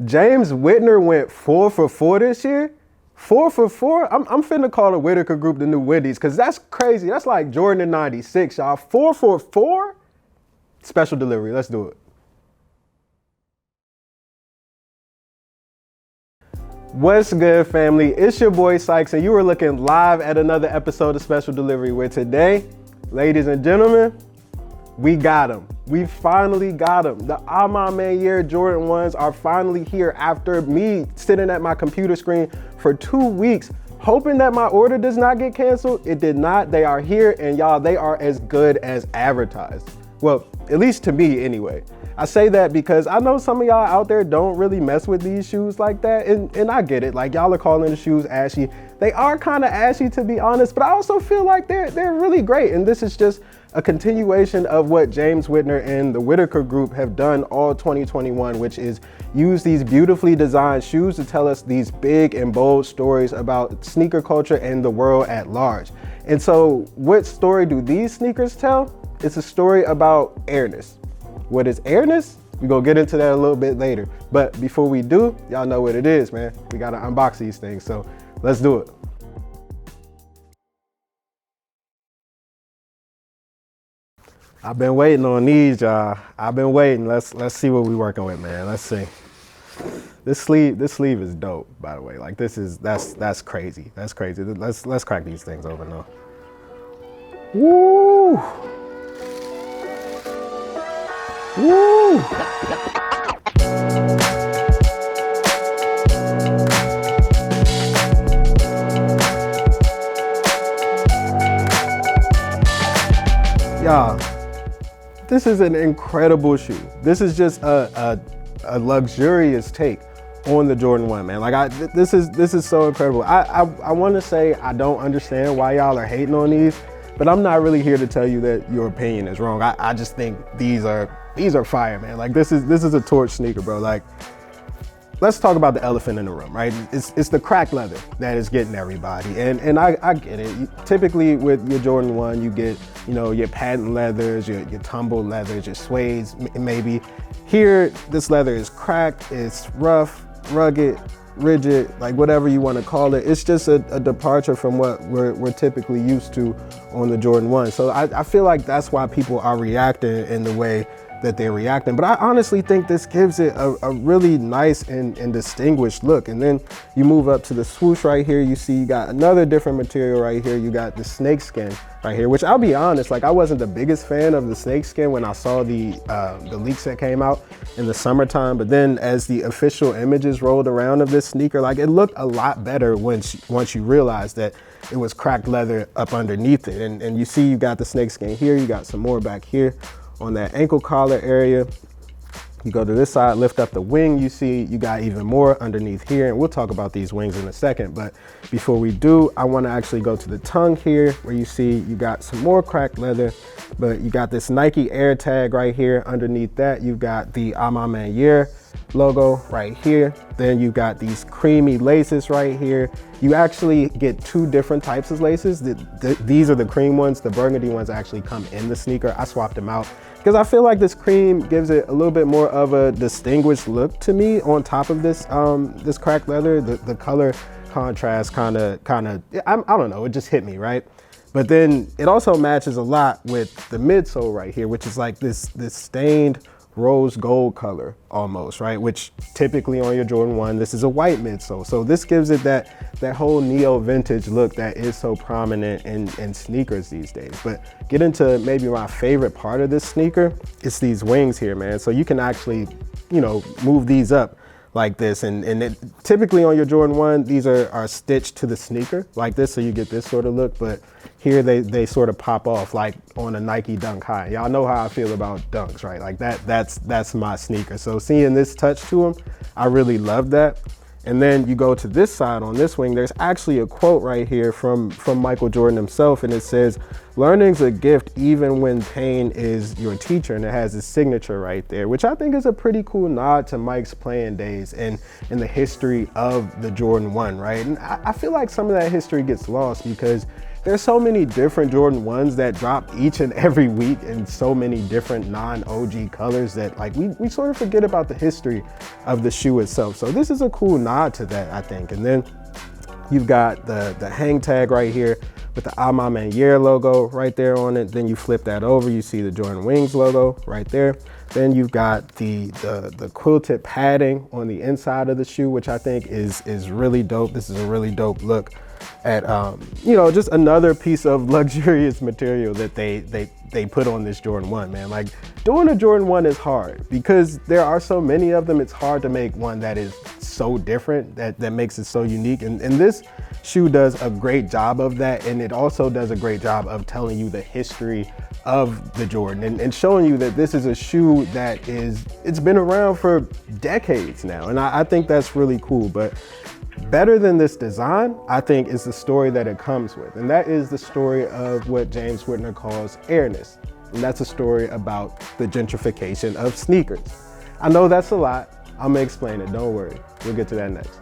James Whitner went 4 for 4 this year. 4 for 4? I'm finna call the Whitaker group the new Wendy's, because that's crazy. That's like Jordan in 96, y'all. 4 for 4? Special delivery. Let's do it. What's good, family? It's your boy Sykes, and you are looking live at another episode of Special Delivery, where today, ladies and gentlemen, we got them. We finally got them. The A Ma Maniére Jordan 1s are finally here after me sitting at my computer screen for 2 weeks, hoping that my order does not get canceled. It did not. They are here, and y'all, they are as good as advertised. Well, at least to me anyway. I say that because I know some of y'all out there don't really mess with these shoes like that, and I get it. Like, y'all are calling the shoes ashy. They are kind of ashy, to be honest, but I also feel like they're really great, and this is just a continuation of what James Whitner and the Whitaker group have done all 2021, which is use these beautifully designed shoes to tell us these big and bold stories about sneaker culture and the world at large. And so what story do these sneakers tell? It's a story about Airness. What is Airness? We're gonna get into that a little bit later. But before we do, y'all know what it is, man. We gotta unbox these things, so let's do it. I've been waiting on these, y'all. I've been waiting. Let's see what we're working with, man. Let's see. This sleeve is dope, by the way. Like, that's crazy. That's crazy. Let's crack these things open though. Woo! Woo! Y'all, this is an incredible shoe. This is just a luxurious take on the Jordan 1, man. Like, this is so incredible. I want to say I don't understand why y'all are hating on these, but I'm not really here to tell you that your opinion is wrong. I just think these are fire, man. Like, this is a torch sneaker, bro. Like, let's talk about the elephant in the room, right? It's the cracked leather that is getting everybody, and I get it. Typically with your Jordan 1, you get, you know, your patent leathers, your tumbled leathers, your suedes, maybe. Here, this leather is cracked, it's rough, rugged, rigid, like whatever you want to call it. It's just a departure from what we're typically used to on the Jordan 1. So I feel like that's why people are reacting in the way that they're reacting. But I honestly think this gives it a really nice and distinguished look. And then you move up to the swoosh right here. You see you got another different material right here. You got the snake skin right here, which I'll be honest, like, I wasn't the biggest fan of the snake skin when I saw the leaks that came out in the summertime. But then as the official images rolled around of this sneaker, like, it looked a lot better once you realize that it was cracked leather up underneath it. And you see you got the snake skin here. You got some more back here on that ankle collar area. You go to this side, lift up the wing, you see you got even more underneath here, and we'll talk about these wings in a second. But before we do, I want to actually go to the tongue here, where you see you got some more cracked leather, but you got this Nike Air tag right here. Underneath that, you've got the A Ma Maniére logo right here. Then you got these creamy laces right here. You actually get two different types of laces. These are the cream ones. The burgundy ones actually come in the sneaker. I swapped them out because I feel like this cream gives it a little bit more of a distinguished look to me on top of this this cracked leather. The color contrast kind of I don't know, it just hit me, right? But then it also matches a lot with the midsole right here, which is like this stained rose gold color almost, right? Which typically on your Jordan 1, this is a white midsole. So this gives it that whole neo vintage look that is so prominent in sneakers these days. But get into maybe my favorite part of this sneaker, it's these wings here, man. So you can actually, you know, move these up like this, and typically on your Jordan 1, these are stitched to the sneaker like this, so you get this sort of look. But here they sort of pop off like on a Nike Dunk High. Y'all know how I feel about dunks, right? Like that's my sneaker. So seeing this touch to them, I really love that. And then you go to this side on this wing, there's actually a quote right here from Michael Jordan himself, and it says, "Learning's a gift even when pain is your teacher," and it has his signature right there, which I think is a pretty cool nod to Mike's playing days and in the history of the Jordan 1, right? And I feel like some of that history gets lost because there's so many different Jordan 1s that drop each and every week in so many different non-OG colors that like we sort of forget about the history of the shoe itself. So this is a cool nod to that, I think. And then you've got the hang tag right here with the A Ma Maniére logo right there on it. Then you flip that over, you see the Jordan Wings logo right there. Then you've got the quilted padding on the inside of the shoe, which I think is really dope. This is a really dope look at, you know, just another piece of luxurious material that they put on this Jordan 1, man. Like, doing a Jordan 1 is hard because there are so many of them. It's hard to make one that is so different, that makes it so unique. And this shoe does a great job of that. And it also does a great job of telling you the history of the Jordan and showing you that this is a shoe that it's been around for decades now. And I think that's really cool. But better than this design, I think, is the story that it comes with. And that is the story of what James Whitner calls Airness. And that's a story about the gentrification of sneakers. I know that's a lot. I'm gonna explain it, don't worry. We'll get to that next.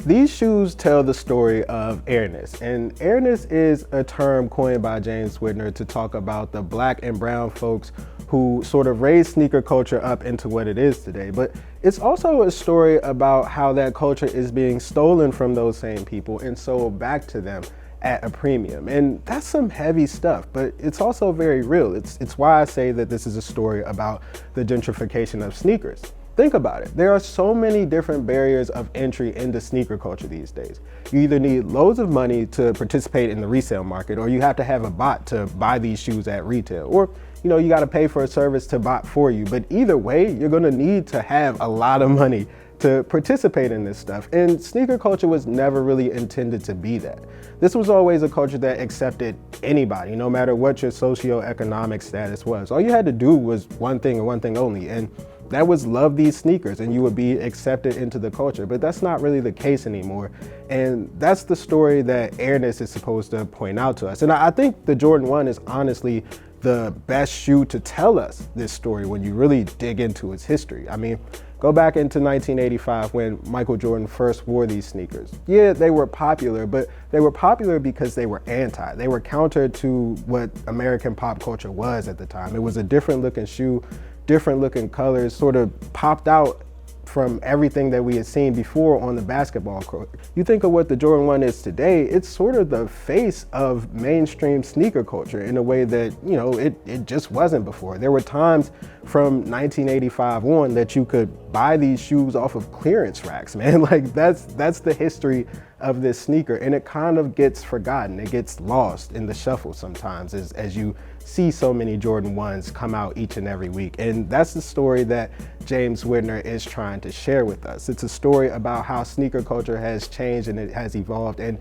These shoes tell the story of Airness, and Airness is a term coined by James Whitner to talk about the Black and brown folks who sort of raised sneaker culture up into what it is today. But it's also a story about how that culture is being stolen from those same people and sold back to them at a premium. And that's some heavy stuff, but it's also very real. It's why I say that this is a story about the gentrification of sneakers. Think about it. There are so many different barriers of entry into sneaker culture these days. You either need loads of money to participate in the resale market, or you have to have a bot to buy these shoes at retail, or you know, you got to pay for a service to bot for you. But either way, you're going to need to have a lot of money to participate in this stuff. And sneaker culture was never really intended to be that. This was always a culture that accepted anybody, no matter what your socioeconomic status was. All you had to do was one thing and one thing only, and that was love these sneakers, and you would be accepted into the culture. But that's not really the case anymore. And that's the story that Airness is supposed to point out to us. And I think the Jordan 1 is honestly the best shoe to tell us this story when you really dig into its history. I mean, go back into 1985 when Michael Jordan first wore these sneakers. Yeah, they were popular, but they were popular because they were anti. They were counter to what American pop culture was at the time. It was a different looking shoe, different looking colors, sort of popped out from everything that we had seen before on the basketball court. You think of what the Jordan 1 is today, it's sort of the face of mainstream sneaker culture in a way that, you know, it just wasn't before. There were times from 1985 on that you could buy these shoes off of clearance racks, man. Like that's the history of this sneaker, and it kind of gets forgotten. It gets lost in the shuffle sometimes as you see so many Jordan 1s come out each and every week. And that's the story that James Whitner is trying to share with us. It's a story about how sneaker culture has changed and it has evolved. And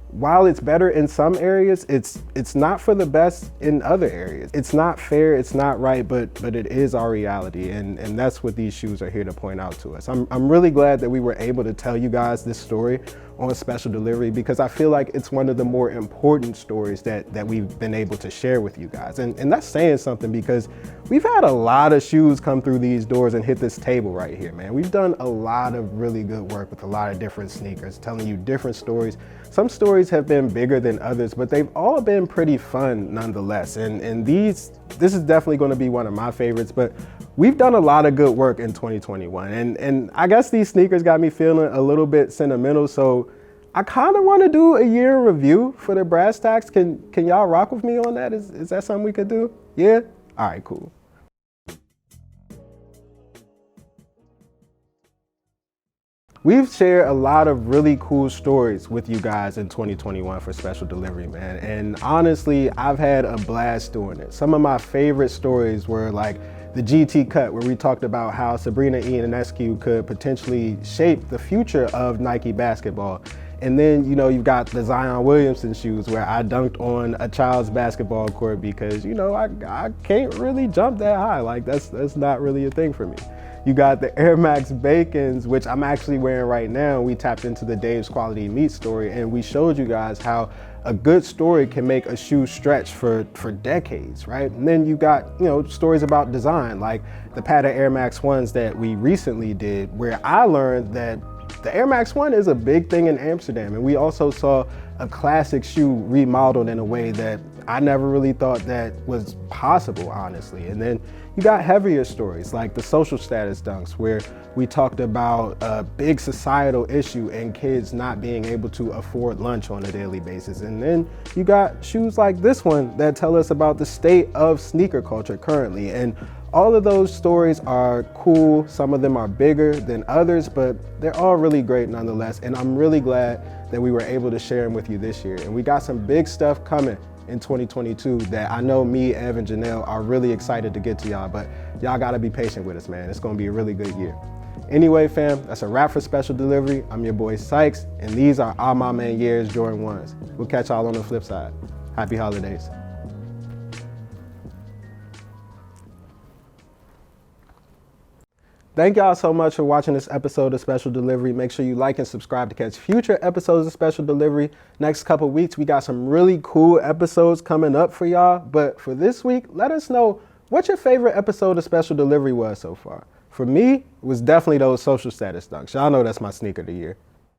while it's better in some areas, it's not for the best in other areas. It's not fair, it's not right, but it is our reality. And that's what these shoes are here to point out to us. I'm really glad that we were able to tell you guys this story on special delivery, because I feel like it's one of the more important stories that we've been able to share with you guys. And that's saying something, because we've had a lot of shoes come through these doors and hit this table right here, man. We've done a lot of really good work with a lot of different sneakers, telling you different stories. Some stories have been bigger than others, but they've all been pretty fun nonetheless. And this is definitely going to be one of my favorites, but we've done a lot of good work in 2021. And I guess these sneakers got me feeling a little bit sentimental, so I kind of want to do a year review for the brass tacks. Can y'all rock with me on that? Is that something we could do? Yeah? All right, cool. We've shared a lot of really cool stories with you guys in 2021 for special delivery, man. And honestly, I've had a blast doing it. Some of my favorite stories were like the GT cut, where we talked about how Sabrina Ionescu could potentially shape the future of Nike basketball. And then, you know, you've got the Zion Williamson shoes, where I dunked on a child's basketball court because, you know, I can't really jump that high. Like that's not really a thing for me. You got the Air Max Bacons, which I'm actually wearing right now. We tapped into the Dave's Quality Meat story, and we showed you guys how a good story can make a shoe stretch for decades, right? And then you got, you know, stories about design, like the pattern Air Max 1s that we recently did, where I learned that the Air Max 1 is a big thing in Amsterdam, and we also saw a classic shoe remodeled in a way that I never really thought that was possible, honestly. And then you got heavier stories like the social status dunks, where we talked about a big societal issue and kids not being able to afford lunch on a daily basis. And then you got shoes like this one that tell us about the state of sneaker culture currently. And all of those stories are cool. Some of them are bigger than others, but they're all really great nonetheless. And I'm really glad that we were able to share them with you this year. And we got some big stuff coming in 2022 that I know me, Ev, and Janelle are really excited to get to y'all, but y'all gotta be patient with us, man. It's gonna be a really good year. Anyway, fam, that's a wrap for Special Delivery. I'm your boy Sykes, and these are A Ma Maniére Jordan 1s. We'll catch y'all on the flip side. Happy holidays. Thank y'all so much for watching this episode of Special Delivery. Make sure you like and subscribe to catch future episodes of Special Delivery. Next couple weeks, we got some really cool episodes coming up for y'all. But for this week, let us know what your favorite episode of Special Delivery was so far. For me, it was definitely those social status dunks. Y'all know that's my sneaker of the year.